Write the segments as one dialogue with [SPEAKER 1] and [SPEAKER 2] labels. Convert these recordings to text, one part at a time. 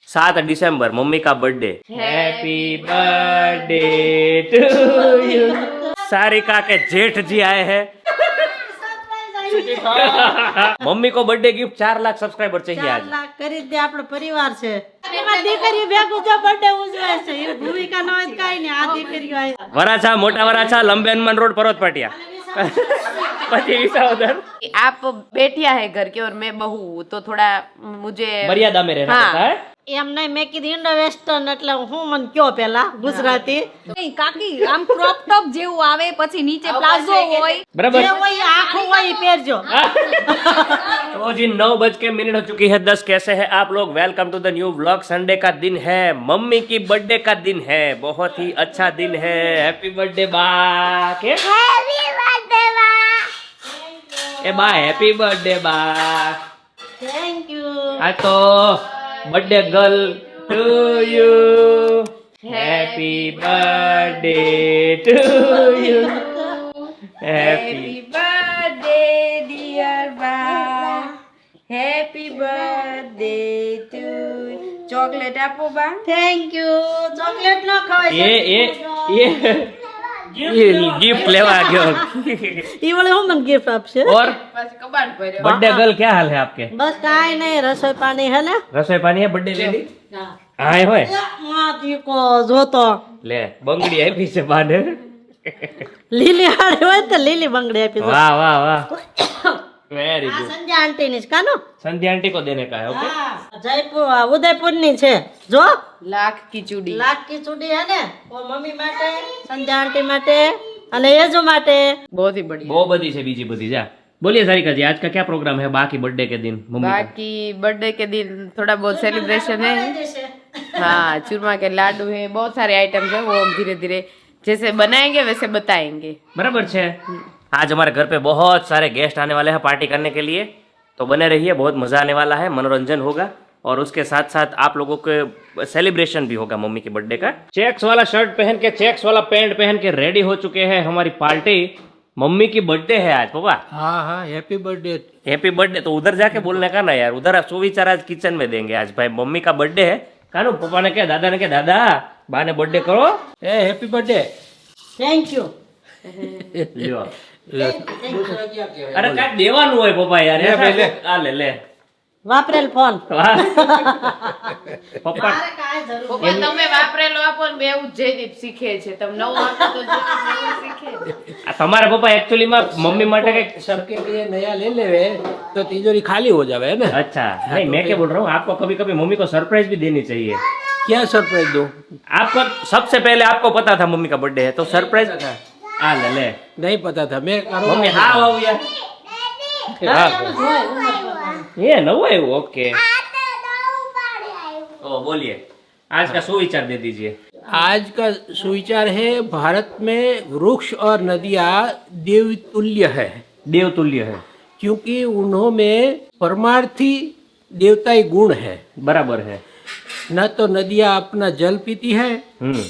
[SPEAKER 1] 7 दिसंबर मम्मी का birthday. Happy birthday to you. Sarika के जेठ जी आए हैं। मम्मी को बर्थडे गिफ्ट 4 लाख सब्सक्राइबर चाहिए आज।
[SPEAKER 2] 4 લાખ કરી દે, આપણો પરિવાર છે એમાં દીકરી ભેગું જો બર્થડે ઉજવે છે એ ભૂમિકા ન હોય તો કાઈ નહીં, આ દીકરીઓ આવી
[SPEAKER 1] वराछा मोटा वराछा लंबे हनुमान रोड पर्वत पाटिया। पति विसावदर
[SPEAKER 3] आप बेटियां है घर की और मैं बहू हूँ, तो थोड़ा मुझे
[SPEAKER 1] मर्यादा में रहना
[SPEAKER 3] हाँ।
[SPEAKER 1] पड़ता है।
[SPEAKER 2] એમ નહીં, મેં કીધું ઇન્ડો વેસ્ટર્ન એટલે હું મને કયો પેલા ગુજરાતી
[SPEAKER 4] નહીં કાકી, આમ ક્રોપ ટોપ જેવું આવે, પછી નીચે પ્લાઝો હોય,
[SPEAKER 1] बराबर।
[SPEAKER 2] જે હોય એ આખું હોય એ પહેરજો।
[SPEAKER 1] तो जी 9:00 हो चुकी है 10। कैसे हैं आप लोग? Welcome to the new vlog. Sunday का दिन है, मम्मी की बर्थडे का दिन है, बहुत ही अच्छा दिन है। हैप्पी बर्थडे बा के ए बा, हैप्पी बर्थडे बा।
[SPEAKER 2] Thank you.
[SPEAKER 1] आ तो birthday girl to you. Happy birthday to you. Happy
[SPEAKER 3] birthday dear बा, हैप्पी बर्थडे टू। चॉकलेट आपो बा।
[SPEAKER 2] Thank you. ચોકલેટ ન ખવાય
[SPEAKER 1] ये गिफ्ट लेवा गयो।
[SPEAKER 2] ઈ વળે હું મને ગિફ્ટ આપશે।
[SPEAKER 1] और
[SPEAKER 3] कबाड़ पर
[SPEAKER 1] बर्थडे गर्ल क्या हाल है आपके?
[SPEAKER 2] બસ કાઈ નહીં, રસોઈ પાણી હે ને।
[SPEAKER 1] रसोई पानी है बर्थडे लेडी? हाँ होय।
[SPEAKER 2] માં દીકો જોતો
[SPEAKER 1] ले बंगड़ी आई पीछे बांध।
[SPEAKER 2] લીલી હાડી હોય તો લીલી બંગડી આપી દો।
[SPEAKER 1] वाह वाह वाह, वेरी
[SPEAKER 2] આ
[SPEAKER 1] गुड।
[SPEAKER 2] સંજય આંટી ની છે કાનો?
[SPEAKER 1] संध्या आंटी को देने का है। ओके।
[SPEAKER 2] જયપુર ઉદયપુર ની છે જો।
[SPEAKER 3] लाख की चूड़ी।
[SPEAKER 2] લાખ કી ચૂડી હે ને, ઓ મમ્મી માટે, સંજય આંટી માટે અને એજો માટે।
[SPEAKER 3] बहुत ही बढ़िया।
[SPEAKER 1] बहुत बदी से बीजी बदी जा। बोलिए सारिका जी, आज का क्या प्रोग्राम है बाकी बर्थडे के दिन मम्मी का?
[SPEAKER 3] बाकी बर्थडे के दिन थोड़ा बहुत सेलिब्रेशन है। हाँ, चूरमा के लाडू है, बहुत सारे आइटम्स है, वो हम धीरे धीरे जैसे बनाएंगे वैसे बताएंगे।
[SPEAKER 1] बराबर है। आज हमारे घर पे बहुत सारे गेस्ट आने वाले हैं पार्टी करने के लिए, तो बने रहिए, बहुत मजा आने वाला है, मनोरंजन होगा और उसके साथ साथ आप लोगों के सेलिब्रेशन भी होगा मम्मी के बर्थडे का। चेक्स वाला शर्ट पहन के, चेक्स वाला पैंट पहन के रेडी हो चुके हैं हमारी पार्टी। मम्मी की बर्थडे है आज पापा।
[SPEAKER 5] हाँ हाँ, हैप्पी बर्थडे।
[SPEAKER 1] हैप्पी बर्थडे तो उधर जाके बोलने का ना यार, उधर आप सुविचार आज किचन में देंगे। आज भाई मम्मी का बर्थडे है। कानू पापा ने क्या, दादा ने क्या, दादा बा ने बर्थडे करो।
[SPEAKER 5] ए हैप्पी बर्थडे।
[SPEAKER 2] Thank you.
[SPEAKER 1] લ્યો। અરે કાંઈક દેવાનું હોય પપ્પા યાર। આ લે લે
[SPEAKER 2] વાપરેલ ફોન।
[SPEAKER 1] પપ્પા
[SPEAKER 3] પપ્પા તમે વાપરેલો આપો ને બેઉ જયદીપ શીખે છે, તમે નવું આપો તો જયદીપ નવું શીખે।
[SPEAKER 1] આ તમારા પપ્પા एक्चुअली में मम्मी માટે કઈક
[SPEAKER 5] सबके लिए नया ले लेवे तो तिजोरी खाली हो जावे है ना।
[SPEAKER 1] अच्छा नहीं, मैं क्या बोल रहा हूँ, आपको कभी कभी मम्मी को सरप्राइज भी देनी चाहिए।
[SPEAKER 5] क्या सरप्राइज दो?
[SPEAKER 1] आपको सबसे पहले आपको पता था मम्मी का बर्थडे है तो सरप्राइज आ ले ले
[SPEAKER 5] नहीं पता था मैं करूँ।
[SPEAKER 1] मम्मी हाँ आओ यार। ये नवो है वो। ओके ओ बोलिए, आज का सुविचार दे दीजिए।
[SPEAKER 5] आज का सुविचार है, भारत में वृक्ष और नदियाँ देवतुल्य है,
[SPEAKER 1] देवतुल्य है।
[SPEAKER 5] क्योंकि उन्होंने परमार्थी देवताई गुण है।
[SPEAKER 1] बराबर है।
[SPEAKER 5] न तो नदियाँ अपना जल पीती है,
[SPEAKER 1] हम्म,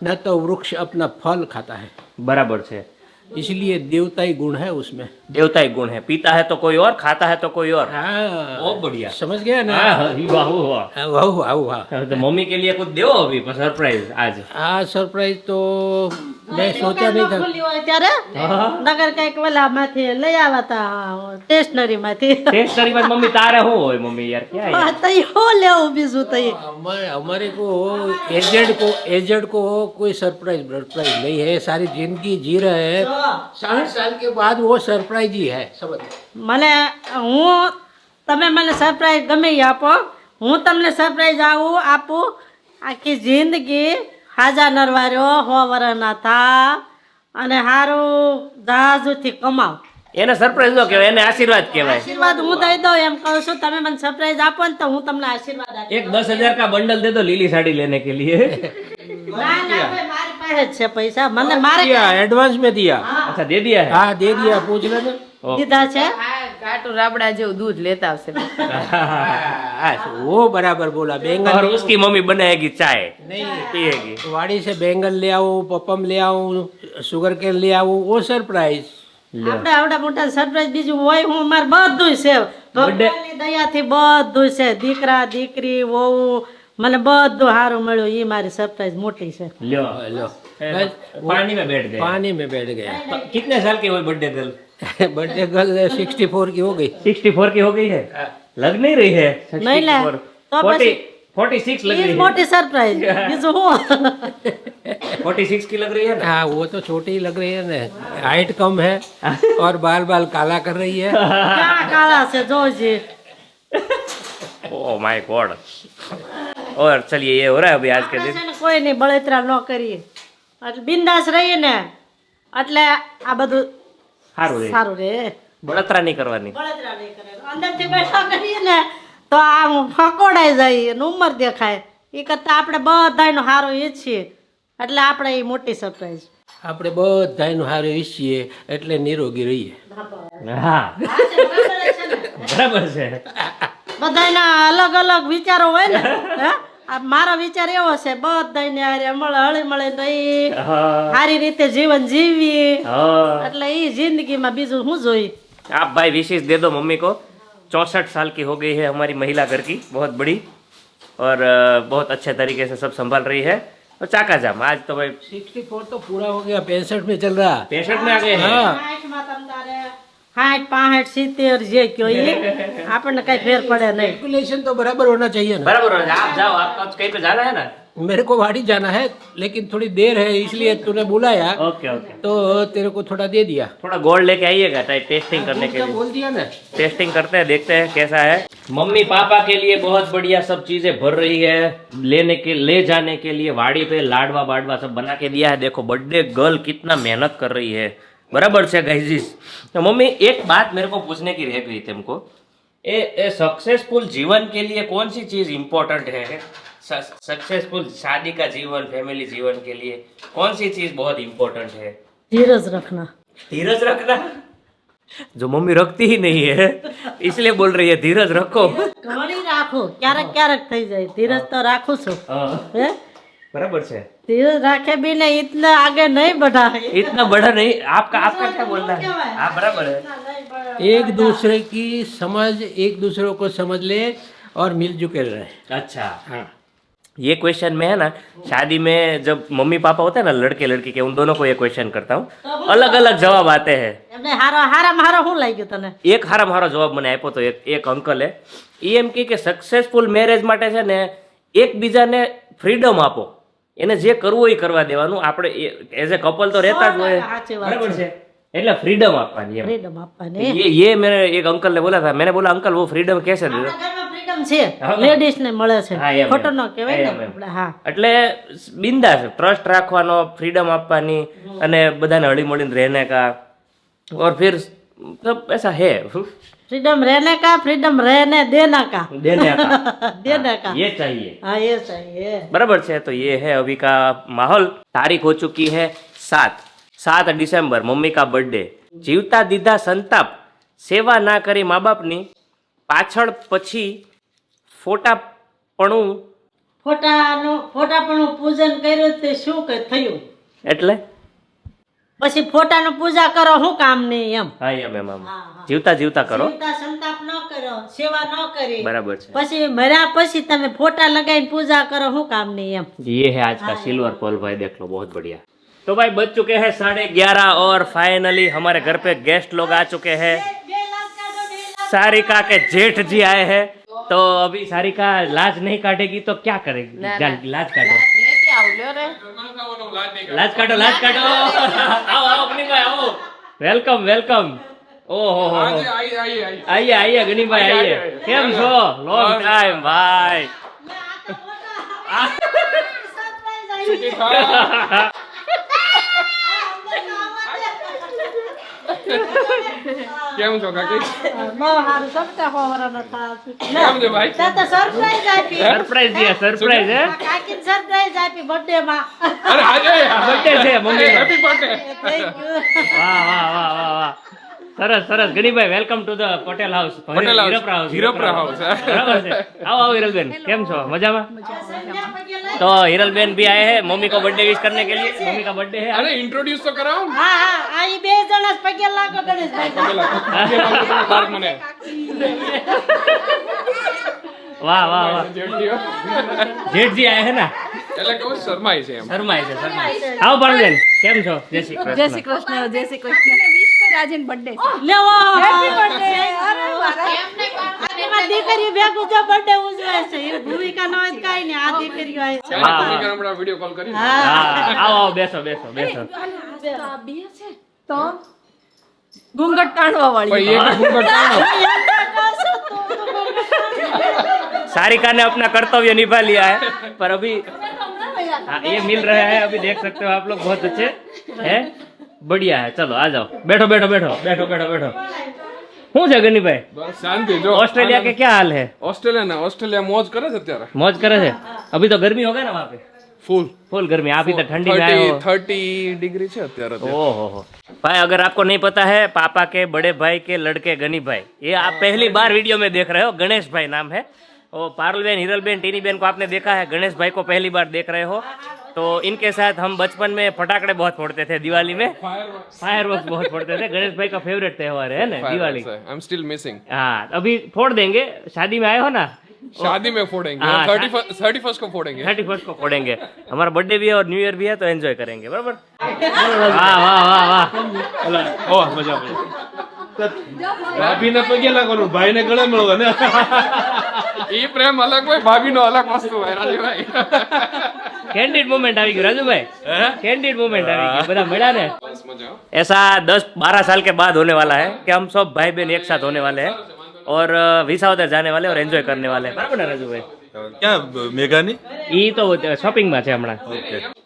[SPEAKER 5] न तो वृक्ष अपना फल खाता है,
[SPEAKER 1] बराबर है।
[SPEAKER 5] इसलिए देवताई गुण है उसमें।
[SPEAKER 1] देवता ही गुण है, पीता है तो कोई और, खाता है तो कोई और।
[SPEAKER 5] हाँ
[SPEAKER 1] बहुत बढ़िया।
[SPEAKER 5] समझ गया ना।
[SPEAKER 1] हाँ, वाह वाह।
[SPEAKER 5] हाँ, वाह वाह वाह।
[SPEAKER 1] तो मम्मी के लिए कुछ दो अभी सरप्राइज आज।
[SPEAKER 5] हाँ सरप्राइज तो मैं सोचा नहीं था।
[SPEAKER 2] ખુલ્લી હોય ત્યારે નગર કઈક વેલામાંથી લઈ આવતા સ્ટેશનરી માંથી।
[SPEAKER 1] टेस्टरी में मम्मी तारे हो मम्मी यार क्या है यार?
[SPEAKER 2] તઈ હો લેવું બીજું તઈ।
[SPEAKER 5] हमारे को एजेड को कोई सरप्राइज नहीं है, सारी जिंदगी जी रहे हैं, 60 साल के बाद वो सरप्राइज ही है। समझ
[SPEAKER 2] મને હું તમે મને સરપ્રાઈઝ ગમે ઈ આપો, હું તમને સરપ્રાઈઝ આપું। આખી જિંદગી હાજા નરવાર્યો 100 વર્ષના થા અને હારું જહાજોથી કમાવ।
[SPEAKER 1] એને સરપ્રાઈઝ નો કહેવાય, એને આશીર્વાદ કહેવાય।
[SPEAKER 2] આશીર્વાદ હું દઈ દઉં એમ કહું છું, તમે મને સરપ્રાઈઝ આપો ને તો હું તમને આશીર્વાદ આપીશ।
[SPEAKER 1] एक 10,000 का बंडल दे दो लीली साड़ी लेने के लिए।
[SPEAKER 2] ના ના ભાઈ, મારી પાસે જ છે પૈસા, મને મારે
[SPEAKER 5] दिया, एडवांस में दिया।
[SPEAKER 1] अच्छा दे दिया है।
[SPEAKER 5] हाँ दे दिया, पूछ लेना।
[SPEAKER 2] દીધા છે।
[SPEAKER 3] હા, ઘાટું રાબડા જેવું दूध लेता આવશે।
[SPEAKER 5] हाँ, वो बराबर बोला। बैंगन
[SPEAKER 1] और उसकी मम्मी बनाएगी चाय,
[SPEAKER 5] नहीं
[SPEAKER 1] पिएगी।
[SPEAKER 5] वाड़ी से बैंगन ले आओ, पपम ले आओ, शुगर केन ले आओ, वो सरप्राइज।
[SPEAKER 2] આપણે આવડા મોટા સરપ્રાઈઝ બીજું હોય હું, મારે બધું છે, ભગવાનની દયાથી બધું છે। દીકરા દીકરી વહુ મને બધું સારું મળ્યું. એ મારી સરપ્રાઈઝ મોટી છે.
[SPEAKER 1] लो
[SPEAKER 5] लो
[SPEAKER 1] पानी में बैठ गए
[SPEAKER 5] पानी में बैठ गया.
[SPEAKER 1] तो कितने साल की हुई बर्थडे गर्ल?
[SPEAKER 5] बर्थडे गर्ल 64 की हो गई.
[SPEAKER 1] 64 की हो गई है? लग नहीं रही है
[SPEAKER 2] नहीं ला.
[SPEAKER 1] 64.
[SPEAKER 2] तो
[SPEAKER 1] 40 46 लग
[SPEAKER 2] એ જ
[SPEAKER 1] रही है.
[SPEAKER 2] મોટી સરપ્રાઈઝ. બીજું હું
[SPEAKER 1] 46 की लग रही है ना?
[SPEAKER 5] हाँ वो तो छोटी ही लग रही है ना. हाइट कम है और बाल बाल काला कर रही है.
[SPEAKER 2] ક્યાં કાળા છે જોજે.
[SPEAKER 1] Oh my God. और चलिए ये हो रहा है अभी आज के दिन.
[SPEAKER 2] છે ને કોઈ નહીં બળતરા ન કરીએ એટલે બિંદાસ રહીએ ને એટલે આ બધું
[SPEAKER 1] સારું રે.
[SPEAKER 2] સારું રે.
[SPEAKER 1] બળતરા નહીં કરવાની.
[SPEAKER 2] બળતરા નહીં કરે. અંદરથી બેઠા કરીએ ને તો આમ ફકોડાઈ જાય અને ઉંમર દેખાય. એ કરતાં આપણે બધાયનો સારો ઈચ્છીએ એટલે આપણે એ મોટી સરપ્રાઈઝ.
[SPEAKER 5] આપણે બધાયનું સારું ઈચ્છીએ એટલે નિરોગી રહીએ.
[SPEAKER 1] હા બરાબર છે.
[SPEAKER 2] બધાયના અલગ અલગ વિચારો હોય ને. હે આ મારો વિચાર એવો છે બધાયને હારે હળી મળે રહી
[SPEAKER 1] હા
[SPEAKER 2] સારી રીતે જીવન જીવીએ
[SPEAKER 1] हाँ.
[SPEAKER 2] એટલે એ જિંદગીમાં બીજું શું જોઈએ.
[SPEAKER 1] आप भाई विशेष दे दो मम्मी को. 64 साल की हो गई है हमारी महिला घर की, बहुत बड़ी और बहुत अच्छे तरीके से सब संभाल रही है. और चाका जाम आज तो भाई
[SPEAKER 5] 64 तो पूरा हो गया, 65 में चल रहा.
[SPEAKER 1] 65 में आ गए हैं.
[SPEAKER 5] हाँ
[SPEAKER 2] 60 માં તમતારે 60 65 70 જે કયો એ આપણને કઈ ફેર પડે નહીં.
[SPEAKER 5] कैलकुलेशन तो बराबर होना चाहिए ना.
[SPEAKER 1] बराबर है. आप जाओ, आपका कहीं पे जाना है ना?
[SPEAKER 5] मेरे को वाड़ी जाना है लेकिन थोड़ी देर है इसलिए तूने बुलाया
[SPEAKER 1] ओके ओके.
[SPEAKER 5] तो तेरे को थोड़ा दे दिया.
[SPEAKER 1] थोड़ा गोल्ड लेके आइएगा टेस्टिंग करने के लिए.
[SPEAKER 5] बोल दिया ना.
[SPEAKER 1] टेस्टिंग करते हैं, देखते हैं कैसा है. मम्मी पापा के लिए बहुत बढ़िया सब चीजें भर रही है. ले जाने के लिए वाड़ी पे लाडवा बाडवा सब बना के दिया है. देखो बर्थडे गर्ल कितना मेहनत कर रही है. बराबर से गाइस. तो मम्मी एक बात मेरे को पूछने की रह गई थी हमको. ये सक्सेसफुल जीवन के लिए कौन सी चीज इम्पोर्टेंट है? सक्सेसफुल शादी का जीवन, फैमिली जीवन के लिए कौन सी चीज बहुत इम्पोर्टेंट है?
[SPEAKER 2] ધીરજ રખના.
[SPEAKER 1] धीरज रखना. जो मम्मी रखती ही नहीं है इसलिए बोल रही है धीरज रखो.
[SPEAKER 2] ઘણી રાખો ક્યારેક ક્યારેક થઈ જાય. ધીરજ તો રાખું છું.
[SPEAKER 1] हाँ,
[SPEAKER 2] હે
[SPEAKER 1] बराबर से.
[SPEAKER 2] धीरज रखे भी नहीं इतना आगे नहीं बढ़ा है.
[SPEAKER 1] इतना बड़ा नहीं. आपका क्या बोलना है? हाँ बराबर है.
[SPEAKER 5] एक दूसरे की समझ, एक दूसरे को समझ ले और मिलजुल के रहे.
[SPEAKER 1] अच्छा,
[SPEAKER 5] हाँ
[SPEAKER 1] ये क्वेश्चन में है ना, शादी में जब मम्मी पापा होते हैं ना, लड़के लड़की के, उन दोनों को ये क्वेश्चन करता हूँ. अलग अलग जवाब आते हैं.
[SPEAKER 2] એમને હારામાં હારો શું લાગ્યું તને?
[SPEAKER 1] એક હારામાં હારો જવાબ મને આપ્યો તો એક અંકલે. એ એમ કે સક્સેસફુલ મેરેજ માટે છે ને એકબીજાને ફ્રીડમ આપો. એને જે કરવું હોય એ કરવા દેવાનું. આપણે એઝ એ કપલ તો રહેતા જ હોય.
[SPEAKER 2] સાચી વાત
[SPEAKER 1] बराबर છે. એટલે ફ્રીડમ આપવાની એમ.
[SPEAKER 2] ફ્રીડમ આપવાની.
[SPEAKER 1] ये मैंने एक अंकल ने बोला था. मैंने बोला अंकल वो फ्रीडम कैसे दे?
[SPEAKER 2] આપણા ઘરમાં ફ્રીડમ છે.
[SPEAKER 1] હા.
[SPEAKER 2] લેડીઝ ને મળે છે.
[SPEAKER 1] હા, એમ,
[SPEAKER 2] ખોટો
[SPEAKER 1] એમ.
[SPEAKER 2] ન કહેવાય ને
[SPEAKER 1] એમ, એમ.
[SPEAKER 2] આપણે. હા
[SPEAKER 1] એટલે બિંદાસ ટ્રસ્ટ રાખવાનો, ફ્રીડમ આપવાની અને બધાને હળી મળીને રહેને કા. और फिर सब ऐसा है.
[SPEAKER 2] फ्रीडम रहने का, फ्रीडम रहने देना का.
[SPEAKER 1] देने का.
[SPEAKER 2] देने का.
[SPEAKER 1] ये चाहिए.
[SPEAKER 2] हाँ ये चाहिए.
[SPEAKER 1] बराबर છે. तो ये है अभी का माहौल. तारीख हो चुकी है 7 दिसंबर, मम्मी का बर्थडे. जीवता दीधा संताप, सेवा ना करी મા બાપની, પાછળ પછી ફોટાપણું.
[SPEAKER 2] ફોટાપણું પૂજન કર્યું તે શું થયું?
[SPEAKER 1] એટલે
[SPEAKER 2] પછી ફોટાનું પૂજા કરો શું કામ નહીં એમ.
[SPEAKER 1] હા એમ એમ એમ.
[SPEAKER 2] હા, હા.
[SPEAKER 1] જીવતા જીવતા કરો.
[SPEAKER 2] જીવતા સંતાપ ન કરો, સેવા ન કરી,
[SPEAKER 1] बराबर છે.
[SPEAKER 2] પછી મર્યા પછી તમે ફોટા લગાવીને પૂજા કરો શું કામ નહીં એમ.
[SPEAKER 1] ये है आज का सिल्वर पल भाई, देख लो बहुत बढ़िया. तो भाई बज चुके हैं 11:30 और फाइनली हमारे घर पे गेस्ट लोग आ चुके हैं. सारिका के जेठ जी आए हैं. तो अभी सारिका लाज नहीं काटेगी तो क्या करेगी?
[SPEAKER 3] ना, ना.
[SPEAKER 1] लाज काटो.
[SPEAKER 3] લેતી આવું લ્યો રે.
[SPEAKER 1] लाज काटो, लाज काटो. आओ आओ गनी भाई आओ. Welcome welcome. ओहो हो आइए आइए गनी भाई आइए. केम छो? लॉन्ग टाइम भाई.
[SPEAKER 6] કેમ છો કાકી?
[SPEAKER 2] બહુ સારું સબકા ખવડાવવાનો થાળ.
[SPEAKER 6] કેમ છે ભાઈ?
[SPEAKER 2] તે તો સરપ્રાઈઝ આપી.
[SPEAKER 1] सरप्राइज दिया, सरप्राइज है.
[SPEAKER 2] આ કાકીને સરપ્રાઈઝ આપી બર્થડે માં.
[SPEAKER 6] અરે આજે
[SPEAKER 1] બર્થડે છે મમ્મી નો.
[SPEAKER 6] Happy birthday.
[SPEAKER 2] Thank you.
[SPEAKER 1] વાહ વાહ વાહ વાહ વાહ. સરસ સરસ Ganibhai, welcome to the Patel house.
[SPEAKER 6] Patel house.
[SPEAKER 1] Hirpara house.
[SPEAKER 6] Hirpara house.
[SPEAKER 1] બરાબર છે. આવો આવો હિરલબેન, કેમ છો? મજામાં?
[SPEAKER 2] સંજ્ઞા પગે લઈ.
[SPEAKER 1] तो हिरलबेन भी आए हैं मम्मी को बर्थडे विश करने के लिए. मम्मी का बर्थडे है.
[SPEAKER 6] અરે ઇન્ટ્રોડ્યુસ તો કરાવો.
[SPEAKER 2] હા હા આ ઈ બે જણા જ પગે લાગો ગણેશભાઈ.
[SPEAKER 6] પેલા બાર મને
[SPEAKER 1] વાહ વાહ વાહ
[SPEAKER 6] જેઠીઓ.
[SPEAKER 1] જેઠજી આયા હે ના
[SPEAKER 6] એટલે કહું શરમાય છે એમ.
[SPEAKER 1] શરમાય છે આવો પારુલબેન કેમ છો જય શ્રી કૃષ્ણ
[SPEAKER 4] જય શ્રી કૃષ્ણ જય શ્રી કૃષ્ણ વિશ કર આજે બર્થડે છે
[SPEAKER 2] લેવો
[SPEAKER 4] હેપી બર્થડે અરે મારા
[SPEAKER 2] આમાં દીકરીઓ ભેગું જો birthday ઉજવાય છે એ ભૂમિકા ન હોય તો કાંઈ નહીં આ દીકરીઓ આવે છે
[SPEAKER 6] એના ભૂમિકા હમણાં વિડીયો કોલ કરી.
[SPEAKER 1] હા આવો આવો બેસો બેસો બેસો
[SPEAKER 4] તો ઘૂંઘટ તાણવા વાળી
[SPEAKER 6] પણ એક ઘૂંઘટ તાણો.
[SPEAKER 1] सारिका ने अपना कर्तव्य निभा लिया है पर अभी हाँ ये मिल रहा है अभी देख सकते हो आप लोग बहुत अच्छे हैं बढ़िया है चलो आ जाओ बैठो बैठो बैठो बैठो बैठो बैठो શું છે ગનીભાઈ
[SPEAKER 6] બસ શાંતિ જો.
[SPEAKER 1] ऑस्ट्रेलिया के क्या हाल है
[SPEAKER 6] ઓસ્ટ્રેલિયા મોજ કરે છે અત્યારે.
[SPEAKER 1] मौज करे थे अभी तो गर्मी होगा ना वहाँ पे
[SPEAKER 6] ફૂલ
[SPEAKER 1] फुल गर्मी आप इधर ठंडी में आए हो
[SPEAKER 6] 30 ડિગ્રી છે અત્યારે તો.
[SPEAKER 1] ओहो हो भाई अगर आपको नहीं पता है पापा के बड़े भाई के लड़के गनी भाई ये आप पहली बार वीडियो में देख रहे हो गणेश भाई नाम है और पारुल बेन हिरल बेन टीनी बेन को आपने देखा है गणेश भाई को पहली बार देख रहे हो तो इनके साथ हम बचपन में फटाकड़े बहुत फोड़ते थे दिवाली में फायरवर्क्स बहुत फोड़ते थे गणेश भाई का फेवरेट त्योहार है ना Diwali
[SPEAKER 6] I am still missing.
[SPEAKER 1] हाँ अभी फोड़ देंगे शादी में आए हो ना
[SPEAKER 6] शादी में फोड़ेंगे.
[SPEAKER 1] हाँ,
[SPEAKER 6] 31st को फोड़ेंगे.
[SPEAKER 1] 31st को फोड़ेंगे हमारा बर्थडे भी है और न्यू ईयर भी है तो एंजॉय करेंगे बराबर वाह वाह वाह वाह
[SPEAKER 7] ઓહ મજા મજા ભાભીને પગે લાગવાનું ભાઈને ગળે મળવા ને
[SPEAKER 6] એ પ્રેમ અલગ હોય, ભાભીનો અલગ વસ્તુ હોય રાજુભાઈ.
[SPEAKER 1] कैंडिड मोमेंट आ गई राजू भाई कैंडिड मोमेंट आ गई बड़ा मिला ने
[SPEAKER 6] બસ મજા.
[SPEAKER 1] ऐसा 10-12 साल के बाद होने वाला है कि हम सब भाई बहन एक साथ होने वाले हैं और विसावदर जाने वाले और एंजॉय करने वाले हैं बराबर ना राजू भाई
[SPEAKER 7] ક્યાં મેઘાની
[SPEAKER 1] ये तो शॉपिंग में है हमारा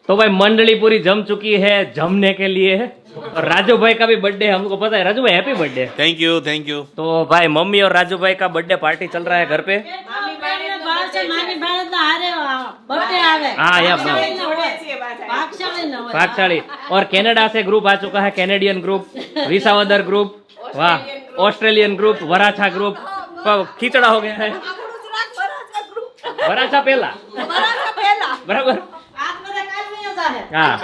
[SPEAKER 1] तो भाई मंडली पूरी जम चुकी है जमने के लिए और राजू भाई का भी बर्थडे हमको पता है राजू भाई हैप्पी बर्थडे
[SPEAKER 7] થેન્ક યુ
[SPEAKER 1] तो भाई मम्मी और राजू भाई का बर्थडे पार्टी चल रहा है घर पे
[SPEAKER 2] મામી ભાઈને ભાવ છે મામી ભાઈ તો હારે birthday આવે
[SPEAKER 1] हाँ या
[SPEAKER 2] ભાગશાળી ન હોય
[SPEAKER 1] भागशाली और कनाडा से ग्रुप आ चुका है कैनेडियन ग्रुप विसावदर ग्रुप वाह ऑस्ट्रेलियन ग्रुप वराछा ग्रुप खींचड़ा हो गया है वराछा पहला बराबर
[SPEAKER 2] આ બધા કાલ વયો જાહે
[SPEAKER 1] हाँ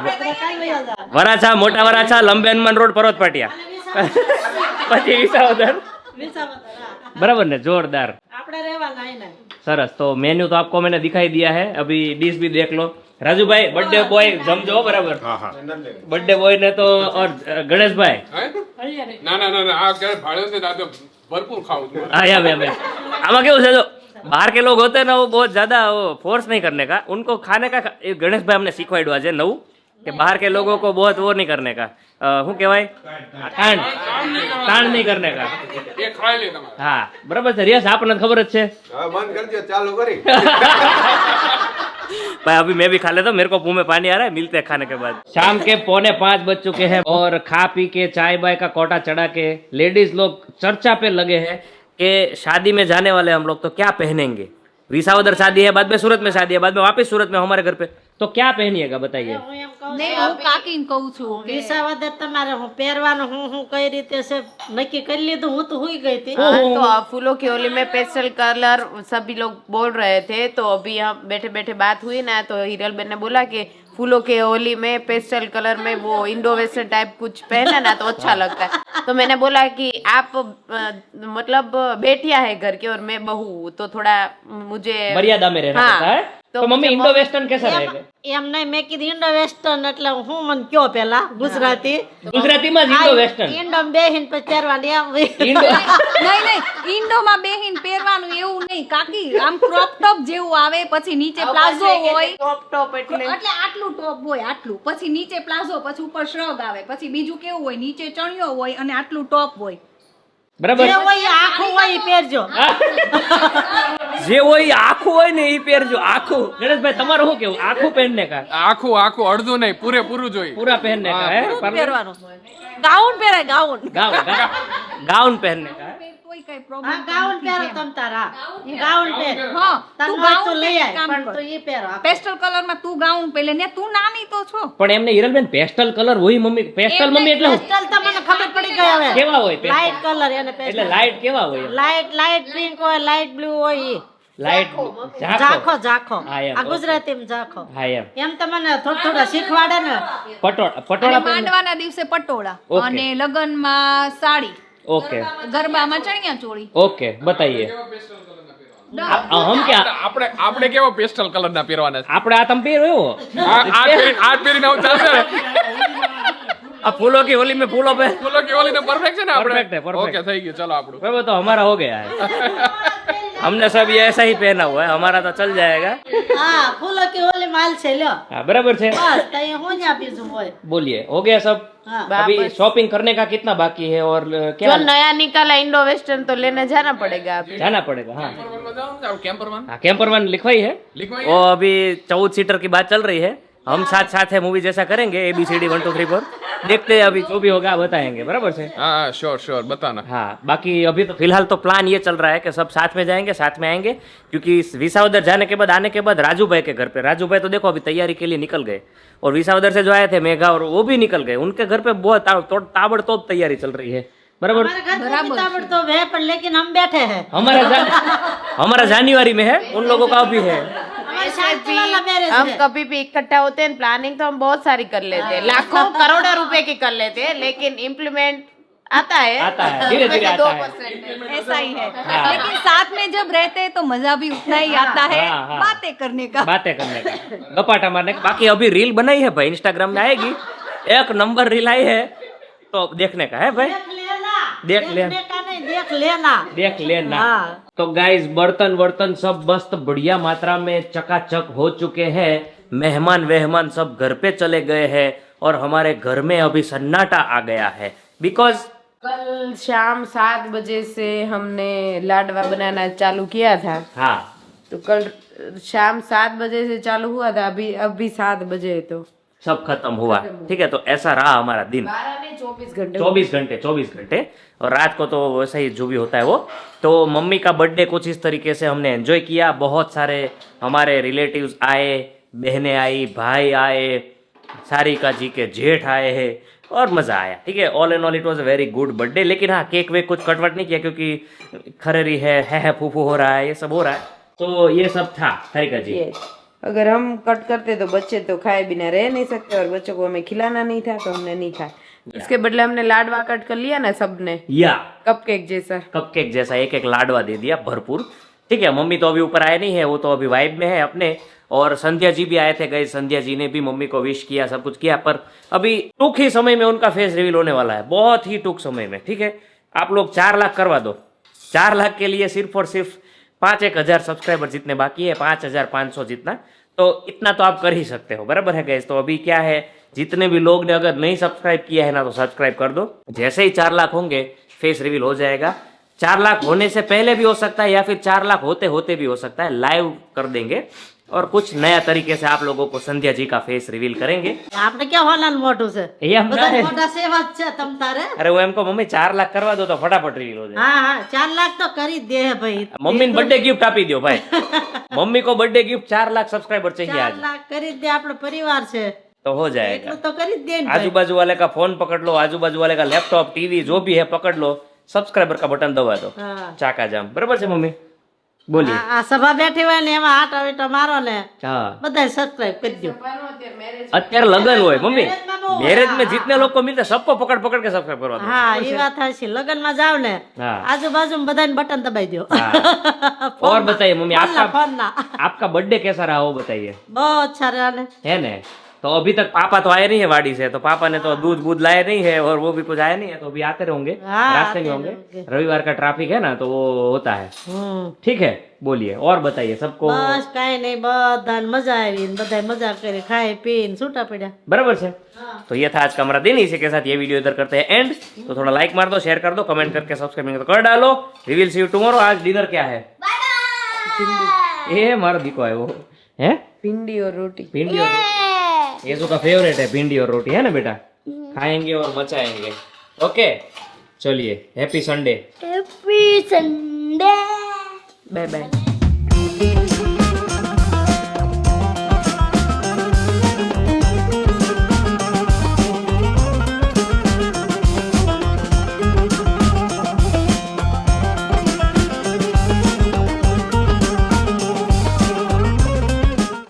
[SPEAKER 2] બધા કાલ વયો જાહે
[SPEAKER 1] वराछा मोटा वराछा लंबे हनुमान रोड पर्वत पाटिया પછી વિસાવદર
[SPEAKER 2] વિસાવદર હા.
[SPEAKER 1] बराबर ने जोरदार
[SPEAKER 2] આપણે રહેવાના અહીં નહીં
[SPEAKER 1] सरस तो मेन्यू तो आपको मैंने दिखाई दिया है अभी डिश भी देख लो राजू भाई बर्थडे बॉय जमजो बराबर बर्थडे बॉय ने तो और गणेश भाई
[SPEAKER 6] હે? ના ના ના ના, આ ક્યારે ભાડ્યો છે દાદો ભરપૂર ખાવું છું.
[SPEAKER 1] हाँ या मैं आमा केवु છે जो बाहर के लोग होते हैं ना वो बहुत ज्यादा वो फोर्स नहीं करने का उनको खाने का ये गणेश भाई हमने सीखवाड़ू आज नव कि बाहर के लोगों को बहुत वो नहीं करने का શું કહેવાય તાણ નહીં करने का
[SPEAKER 6] એ ખાઈ લે તમારે.
[SPEAKER 1] हाँ बराबर છે રિયાસ આપણને ખબર જ છે
[SPEAKER 7] બંધ કરી દો ચાલુ કરી
[SPEAKER 1] भाई अभी मैं भी खा लेता हूँ मेरे को मुंह में पानी आ रहा है मिलते हैं खाने के बाद शाम के 4:45 बज चुके हैं और खा पी के चाय बाय का कोटा चढ़ा के लेडीज लोग चर्चा पे लगे हैं कि शादी में जाने वाले हम लोग तो क्या पहनेंगे विसावदर शादी है बाद में सूरत में शादी है बाद में वापस सूरत में हमारे घर पे तो क्या पहनिएगा बताइए
[SPEAKER 2] હું એમ કહું
[SPEAKER 4] નહીં હું કાકીને કહું છું કે
[SPEAKER 2] વિસાવદર તમારે હું પહેરવાનું હું કઈ રીતે છે નક્કી કરી લીધું હું તો હુઈ ગઈ હતી
[SPEAKER 3] हाँ, तो फूलों की होली में पेस्टल कलर सभी लोग बोल रहे थे तो अभी यहाँ बैठे बैठे बात हुई ना तो हिरल बेन ने बोला कि फूलों के होली में पेस्टल कलर में वो इंडो वेस्टर्न टाइप कुछ पहना ना तो अच्छा लगता है तो मैंने बोला कि आप मतलब बेटियां है घर की और मैं बहू हूँ, तो थोड़ा मुझे
[SPEAKER 1] मर्यादा में रहना
[SPEAKER 3] हाँ,
[SPEAKER 1] पड़ता है
[SPEAKER 3] तो
[SPEAKER 1] तो मम्मी
[SPEAKER 3] मुझे
[SPEAKER 1] इंडो वेस्टर्न कैसा रहेगा
[SPEAKER 2] એમ નહીં મેં કીધું ઇન્ડો વેસ્ટર્ન એટલે હું મને કયો પેલા ગુજરાતી
[SPEAKER 1] गुजराती में इंडो वेस्टर्न
[SPEAKER 2] ઇન્ડો બેહીન પછી પહેરવાની એમ
[SPEAKER 1] इंडो
[SPEAKER 4] નહીં નહીં ઇન્ડોમાં બેહીન પહેરવાનું એવું નહીં કાકી આમ ક્રોપ ટોપ જેવું આવે પછી નીચે પ્લાઝો હોય
[SPEAKER 3] टॉप टॉप એટલે
[SPEAKER 4] એટલે આટલું ટોપ હોય આટલું પછી નીચે પ્લાઝો પછી ઉપર શ્રગ આવે પછી બીજું કેવું હોય નીચે ચણિયો હોય અને આટલું ટોપ હોય
[SPEAKER 1] बराबर
[SPEAKER 2] જે હોય એ આખું હોય એ પહેરજો
[SPEAKER 1] જે હોય આખું હોય ને એ પહેરજો આખું ગણેશભાઈ તમારું શું કેવું આખું પહેરને કા
[SPEAKER 6] આખું આખું અડધું નહીં પૂરેપૂરું જોઈએ.
[SPEAKER 1] पूरा पहनने का है
[SPEAKER 2] પહેરવાનું ગાઉન પહેરે ગાઉન
[SPEAKER 1] गाउन पहनने का है
[SPEAKER 4] કોઈ કઈ
[SPEAKER 2] હા
[SPEAKER 4] પ્રોબ્લેમ
[SPEAKER 2] ગાઉન પહેરો તમ તારા ગાઉન પહેર
[SPEAKER 4] હા
[SPEAKER 2] તને
[SPEAKER 4] તું
[SPEAKER 2] હોય તો
[SPEAKER 4] ગાઉન
[SPEAKER 2] લઈ આય
[SPEAKER 4] કામ
[SPEAKER 2] પણ
[SPEAKER 4] કર
[SPEAKER 2] તું એ પહેરો
[SPEAKER 4] પેસ્ટલ કલરમાં તું ગાઉન પહેલે ને તું નાની તો છો
[SPEAKER 1] પણ એમને હિરલબેન પેસ્ટલ કલર હોય મમ્મી પેસ્ટલ મમ્મી એટલે શું?
[SPEAKER 2] પેસ્ટલ તો મને ખબર પડી ગઈ હવે
[SPEAKER 1] કેવા હોય pastel?
[SPEAKER 2] લાઈટ કલર એને
[SPEAKER 1] એટલે
[SPEAKER 2] પેસ્ટલ
[SPEAKER 1] લાઈટ કેવા હોય
[SPEAKER 2] લાઈટ પિંક હોય લાઈટ બ્લુ હોય ઈ
[SPEAKER 1] લાઈટ
[SPEAKER 2] ઝાખો ઝાખો
[SPEAKER 1] હા, એમ,
[SPEAKER 2] આ
[SPEAKER 1] okay.
[SPEAKER 2] ગુજરાતીમાં ઝાખો
[SPEAKER 1] હા એમ
[SPEAKER 2] એમ તમને થોડા શીખવાડે ને
[SPEAKER 1] પટોળા
[SPEAKER 4] અને માંડવાના દિવસે પટોળા
[SPEAKER 1] Okay.
[SPEAKER 4] અને લગનમાં સાડી
[SPEAKER 1] ओके
[SPEAKER 4] ગરબામાં ચણિયા ચોળી
[SPEAKER 1] ओके बताइए हम क्या
[SPEAKER 6] આપણે આપણે કેવો પેસ્ટલ કલર ના પહેરવાના છે
[SPEAKER 1] આપણે આ તમે પહેર્યો એવો
[SPEAKER 6] આ પહેરીને આવું ચાલશે ને
[SPEAKER 1] આ फूलों की होली में फूलों पे
[SPEAKER 6] ફૂલો કે ઓલી ને પરફેક્ટ છે ને આપણે
[SPEAKER 1] Perfect है, perfect.
[SPEAKER 6] ઓકે થઈ ગયું ચલો આપણું
[SPEAKER 1] वो तो हमारा हो गया है हमने सब ये ऐसा ही पहना हुआ है हमारा तो चल जाएगा
[SPEAKER 2] હા ફૂલો કે ઓલી માલ છે લ્યો
[SPEAKER 1] हाँ बराबर है
[SPEAKER 2] બસ તઈ હું ન્યા બીજું હોય
[SPEAKER 1] बोलिए हो गया सब
[SPEAKER 2] हाँ।
[SPEAKER 1] अभी शॉपिंग करने का कितना बाकी है और
[SPEAKER 3] जो
[SPEAKER 1] क्या
[SPEAKER 3] नया निकाला इंडो वेस्टर्न तो लेने जाना पड़ेगा अभी
[SPEAKER 1] जाना पड़ेगा हाँ
[SPEAKER 6] કેમ્પર માં
[SPEAKER 1] हाँ कैंपर वन लिखवाई है
[SPEAKER 6] लिखवाई
[SPEAKER 1] वो अभी 14 सीटर की बात चल रही है हम साथ साथ है मूवी जैसा करेंगे ABCD 1 2 3 4 देखते हैं अभी जो भी होगा बताएंगे बराबर से
[SPEAKER 6] हाँ श्योर श्योर बताना
[SPEAKER 1] हाँ बाकी अभी तो फिलहाल तो प्लान ये चल रहा है कि सब साथ में जाएंगे साथ में आएंगे क्योंकि विसावदर जाने के बाद आने के बाद राजू भाई के घर पे राजू भाई तो देखो अभी तैयारी के लिए निकल गए और विसावदर से जो आए थे मेघा और वो भी निकल गए उनके घर पे बहुत ताबड़तोड़ तैयारी चल रही है बराबर
[SPEAKER 2] हमारे घर में ताबड़ तो है पर लेकिन हम बैठे हैं
[SPEAKER 1] हमारा जनवरी में है उन लोगों का भी है
[SPEAKER 2] हमारे शादी वाला मैरिज
[SPEAKER 3] हम
[SPEAKER 2] है
[SPEAKER 3] कभी भी इकट्ठा होते हैं प्लानिंग तो हम बहुत सारी कर लेते हैं लाखों करोड़ों रुपए की कर लेते हैं लेकिन इम्प्लीमेंट आता है
[SPEAKER 1] धीरे धीरे आता है
[SPEAKER 3] 2% में।
[SPEAKER 4] ऐसा ही है लेकिन साथ में जब रहते हैं तो मजा भी उतना ही आता है
[SPEAKER 1] हाँ, हाँ।
[SPEAKER 4] बातें करने का
[SPEAKER 1] बातें करने का गपाटा मारने का बाकी अभी रील बनाई है भाई इंस्टाग्राम में आएगी एक नंबर रील आई है तो देखने का है भाई
[SPEAKER 2] देख
[SPEAKER 1] देख
[SPEAKER 2] लेना
[SPEAKER 1] ले
[SPEAKER 2] देखने का नहीं देख लेना
[SPEAKER 1] देख लेना
[SPEAKER 2] हाँ।
[SPEAKER 1] तो गाइस बर्तन सब मस्त बढ़िया मात्रा में चकाचक हो चुके हैं मेहमान वेहमान सब घर पे चले गए हैं और हमारे घर में अभी सन्नाटा आ गया है बिकॉज
[SPEAKER 3] कल शाम 7 बजे से हमने लाडवा बनाना चालू किया था
[SPEAKER 1] हाँ
[SPEAKER 3] तो कल शाम 7 बजे से चालू हुआ था अभी 7 बजे है तो
[SPEAKER 1] सब खत्म हुआ ठीक है तो ऐसा रहा हमारा दिन
[SPEAKER 3] 12 नहीं 24 घंटे
[SPEAKER 1] 24 घंटे और रात को तो वैसा ही जो भी होता है वो तो मम्मी का बर्थडे कुछ इस तरीके से हमने एंजॉय किया बहुत सारे हमारे रिलेटिव्स आए बहनें आई भाई आए सारिका जी के जेठ आए हैं और मज़ा आया ठीक है all and all it was a very good birthday लेकिन हाँ केक वेक कुछ कटवट नहीं किया क्योंकि खरेरी है फूफू हो रहा है ये सब हो रहा है तो ये सब था सारिका जी
[SPEAKER 3] ये अगर हम कट करते तो बच्चे तो खाए बिना रह नहीं सकते और बच्चों को हमें खिलाना नहीं था तो हमने नहीं खाया इसके बदले हमने लाडवा कट कर लिया ना सबने
[SPEAKER 1] या
[SPEAKER 3] कपकेक जैसा
[SPEAKER 1] कपकेक जैसा एक एक लाडवा दे दिया भरपूर ठीक है मम्मी तो अभी ऊपर आए नहीं है वो तो अभी वाइब में है अपने और संध्या जी भी आए थे गए संध्या जी ने भी मम्मी को विश किया सब कुछ किया पर अभी टूक ही समय में उनका फेस रिवील होने वाला है बहुत ही टूक समय में ठीक है आप लोग 4 लाख करवा दो 4 लाख के लिए सिर्फ और सिर्फ 5-1 सब्सक्राइबर जितने बाकी है 5,500 जितना तो इतना तो आप कर ही सकते हो बराबर है गैस तो अभी क्या है जितने भी लोग ने अगर नहीं सब्सक्राइब किया है ना तो सब्सक्राइब कर दो जैसे ही 4 लाख होंगे फेस रिवील हो जाएगा 4 लाख होने से पहले भी हो सकता है या फिर 4 लाख होते होते भी हो सकता है लाइव कर देंगे और कुछ नया तरीके से आप लोगों को संध्या जी का फेस रिवील करेंगे
[SPEAKER 2] આપણે ક્યાં હોનાનું મોટું છે
[SPEAKER 1] ये हम
[SPEAKER 2] બધા મોટા સેવા જ છે તમ તારે
[SPEAKER 1] अरे वो हमको मम्मी 4 लाख करवा दो तो फटाफट रिवील हो जाए
[SPEAKER 2] હા હા 4 લાખ તો કરી જ દે હે ભાઈ
[SPEAKER 1] मम्मी ने बर्थडे गिफ्ट आपी दो भाई मम्मी को बर्थडे गिफ्ट 4 लाख सब्सक्राइबर चाहिए
[SPEAKER 2] 4
[SPEAKER 1] आज
[SPEAKER 2] લાખ કરી જ દે આપણો પરિવાર છે
[SPEAKER 1] तो हो जाएगा
[SPEAKER 2] એટલું તો કરી જ દે ને ભાઈ
[SPEAKER 1] आजू बाजू वाले का फोन पकड़ लो आजू बाजू वाले का लैपटॉप टीवी जो भी है पकड़ लो सब्सक्राइबर का बटन दबा दो
[SPEAKER 2] હા
[SPEAKER 1] चाका जाम बराबर से मम्मी बोलिए
[SPEAKER 2] આ સભા બેઠી હોય ને એમાં આટા વીટા મારો ને
[SPEAKER 1] हाँ
[SPEAKER 2] બધા સબસ્ક્રાઇબ કરી દો
[SPEAKER 1] અત્યારે લગન હોય मम्मी मैरिज में जितने लोग को मिलते सबको पकड़ पकड़ के सब्सक्राइब करवा दो
[SPEAKER 2] હા એ વાત હશે લગનમાં જાવ ને
[SPEAKER 1] हाँ
[SPEAKER 2] આજુબાજુ બધાને બટન દબાઈ દો
[SPEAKER 1] और बताइए मम्मी आपका
[SPEAKER 2] ફોનના
[SPEAKER 1] आपका बर्थडे कैसा रहा वो बताइए
[SPEAKER 2] બહુ સારા ને
[SPEAKER 1] है ना तो अभी तक पापा तो आए नहीं है वाड़ी से तो पापा ने तो दूध बूध लाए नहीं है और वो भी कुछ आए नहीं है तो अभी आते रहेंगे
[SPEAKER 2] हाँ,
[SPEAKER 1] रास्ते में
[SPEAKER 2] आते
[SPEAKER 1] होंगे
[SPEAKER 2] रहेंगे।
[SPEAKER 1] रविवार का ट्रैफिक है ना तो वो होता है ठीक है बोलिए और बताइए सबको
[SPEAKER 2] બસ કાંઈ નહીં બધાને મજા આવી ને બધાય મજા કરી ખાઈ પીને છૂટા પડ્યા
[SPEAKER 1] बराबर से तो ये था आज का हमारा दिन इसी के साथ ये वीडियो इधर करते हैं एंड तो थोड़ा लाइक मार दो शेयर कर दो कमेंट करके सब्सक्राइब तो कर डालो we will see you tomorrow आज डिनर क्या है ये हमारा दिखो है वो है
[SPEAKER 3] भिंडी और रोटी
[SPEAKER 1] भिंडी और रोटी ये का फेवरेट है भिंडी और रोटी है ना बेटा खाएंगे और मचाएंगे ओके चलिए हैप्पी संडे
[SPEAKER 3] बाय बाय